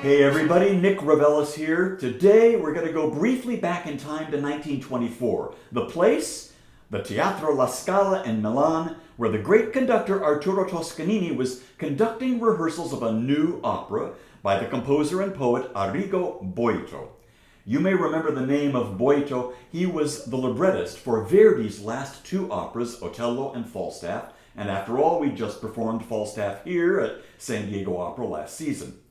Hey everybody, Nick Ravellis here. Today we're going to go briefly back in time to 1924. The place? The Teatro La Scala in Milan, where the great conductor Arturo Toscanini was conducting rehearsals of a new opera by the composer and poet Arrigo Boito. You may remember the name of Boito. He was the librettist for Verdi's last two operas, Otello and Falstaff, and after all, we just performed Falstaff here at San Diego Opera last season.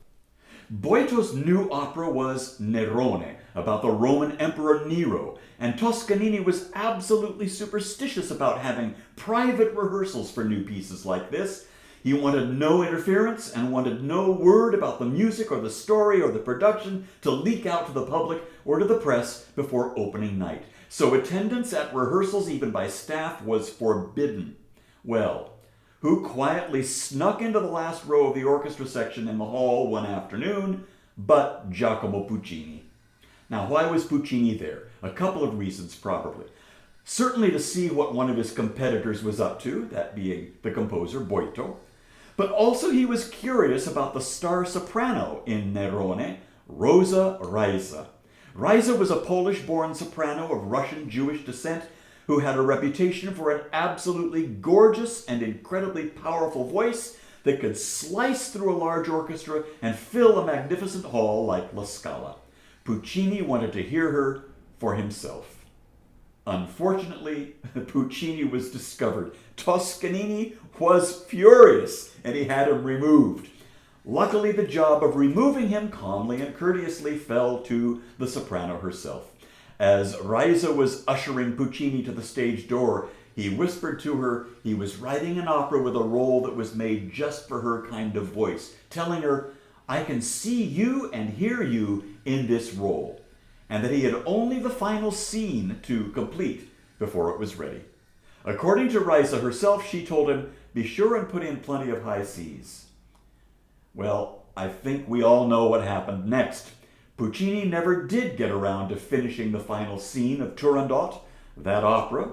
Boito's new opera was Nerone, about the Roman Emperor Nero, and Toscanini was absolutely superstitious about having private rehearsals for new pieces like this. He wanted no interference and wanted no word about the music or the story or the production to leak out to the public or to the press before opening night. So attendance at rehearsals, even by staff, was forbidden. Well, who quietly snuck into the last row of the orchestra section in the hall one afternoon but Giacomo Puccini. Now, why was Puccini there? A couple of reasons, probably. Certainly to see what one of his competitors was up to, that being the composer Boito, but also he was curious about the star soprano in Nerone, Rosa Raisa. Raisa was a Polish-born soprano of Russian Jewish descent who had a reputation for an absolutely gorgeous and incredibly powerful voice that could slice through a large orchestra and fill a magnificent hall like La Scala. Puccini wanted to hear her for himself. Unfortunately, Puccini was discovered. Toscanini was furious, and he had him removed. Luckily, the job of removing him calmly and courteously fell to the soprano herself. As Raisa was ushering Puccini to the stage door, he whispered to her he was writing an opera with a role that was made just for her kind of voice, telling her, "I can see you and hear you in this role," and that he had only the final scene to complete before it was ready. According to Raisa herself, she told him, "Be sure and put in plenty of high C's." Well, I think we all know what happened next. Puccini never did get around to finishing the final scene of Turandot, that opera,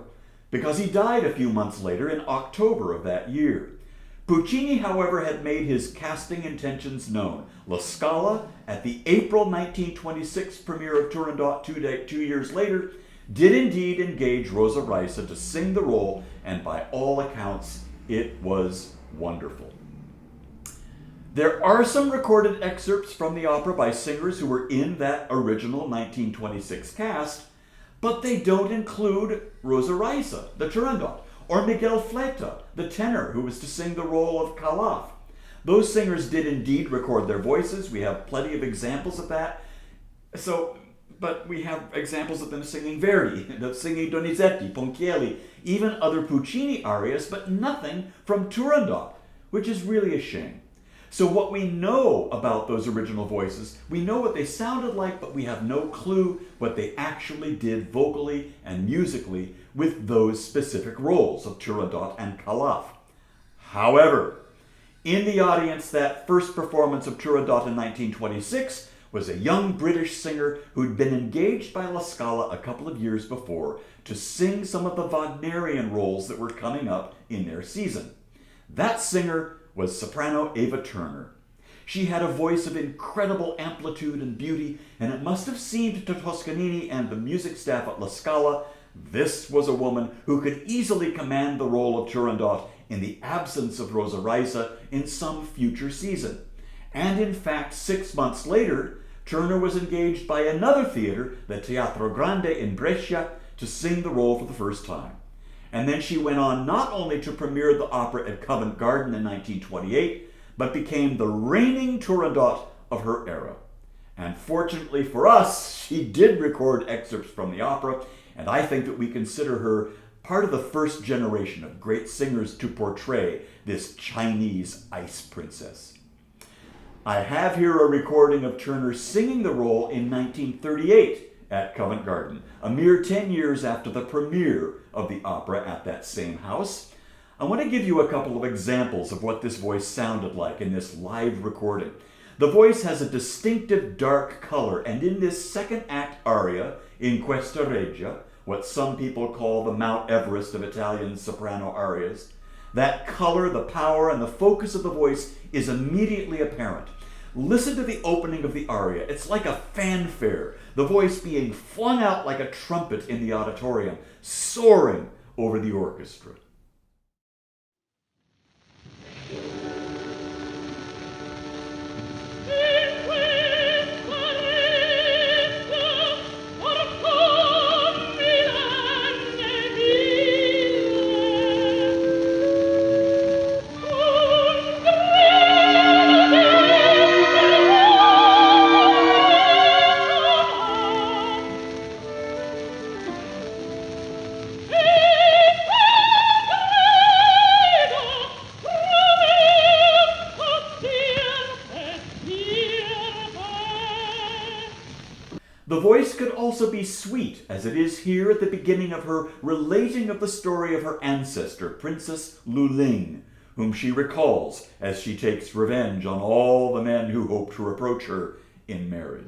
because he died a few months later in October of that year. Puccini, however, had made his casting intentions known. La Scala, at the April 1926 premiere of Turandot 2 years later, did indeed engage Rosa Raisa to sing the role, and by all accounts, it was wonderful. There are some recorded excerpts from the opera by singers who were in that original 1926 cast, but they don't include Rosa Raisa, the Turandot, or Miguel Fleta, the tenor who was to sing the role of Calaf. Those singers did indeed record their voices. We have plenty of examples of that. But we have examples of them singing Verdi, singing Donizetti, Ponchielli, even other Puccini arias, but nothing from Turandot, which is really a shame. So what we know about those original voices, we know what they sounded like, but we have no clue what they actually did vocally and musically with those specific roles of Turandot and Calaf. However, in the audience, that first performance of Turandot in 1926 was a young British singer who'd been engaged by La Scala a couple of years before to sing some of the Wagnerian roles that were coming up in their season. That singer was soprano Eva Turner. She had a voice of incredible amplitude and beauty, and it must have seemed to Toscanini and the music staff at La Scala this was a woman who could easily command the role of Turandot in the absence of Rosa Raisa in some future season. And in fact, 6 months later, Turner was engaged by another theater, the Teatro Grande in Brescia, to sing the role for the first time. And then she went on not only to premiere the opera at Covent Garden in 1928, but became the reigning Turandot of her era. And fortunately for us, she did record excerpts from the opera, and I think that we consider her part of the first generation of great singers to portray this Chinese ice princess. I have here a recording of Turner singing the role in 1938 at Covent Garden, a mere 10 years after the premiere of the opera at that same house. I want to give you a couple of examples of what this voice sounded like in this live recording. The voice has a distinctive dark color, and in this second act aria, in Questa Regia, what some people call the Mount Everest of Italian soprano arias, that color, the power, and the focus of the voice is immediately apparent. Listen to the opening of the aria. It's like a fanfare, the voice being flung out like a trumpet in the auditorium, soaring over the orchestra. The voice could also be sweet, as it is here at the beginning of her relating of the story of her ancestor, Princess Lu Ling, whom she recalls as she takes revenge on all the men who hope to approach her in marriage.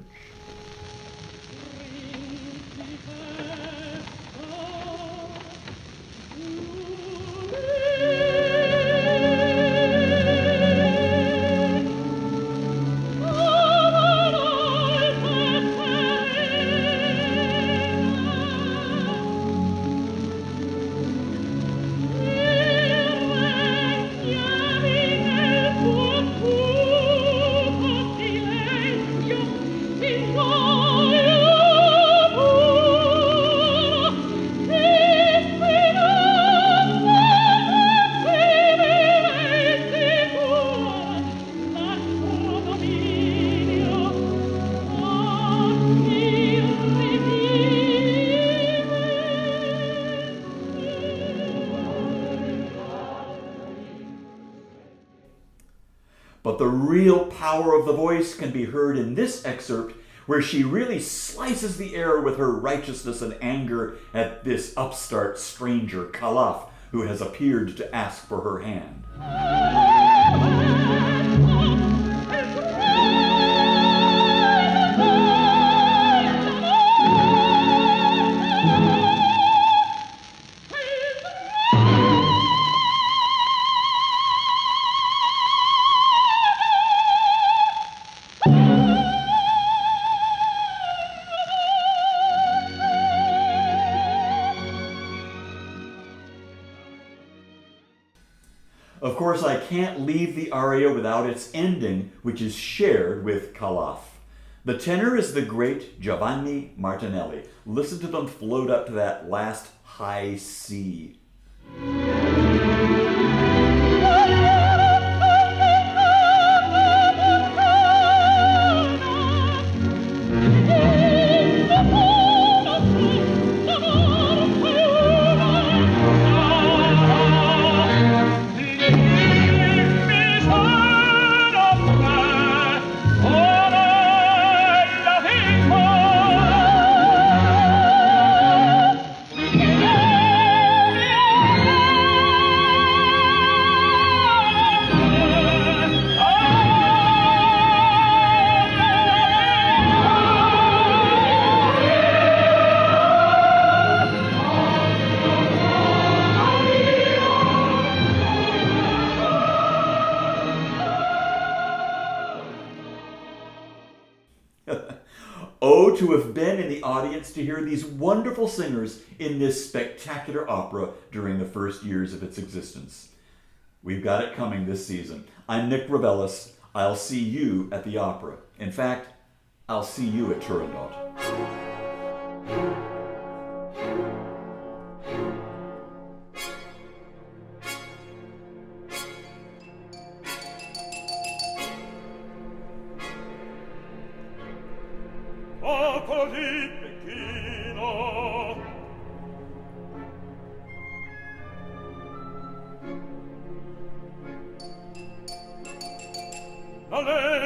But the real power of the voice can be heard in this excerpt, where she really slices the air with her righteousness and anger at this upstart stranger, Calaf, who has appeared to ask for her hand. Of course, I can't leave the aria without its ending, which is shared with Calaf. The tenor is the great Giovanni Martinelli. Listen to them float up to that last high C. Oh, to have been in the audience to hear these wonderful singers in this spectacular opera during the first years of its existence. We've got it coming this season. I'm Nick Revelis. I'll see you at the opera. In fact, I'll see you at Turandot. Allez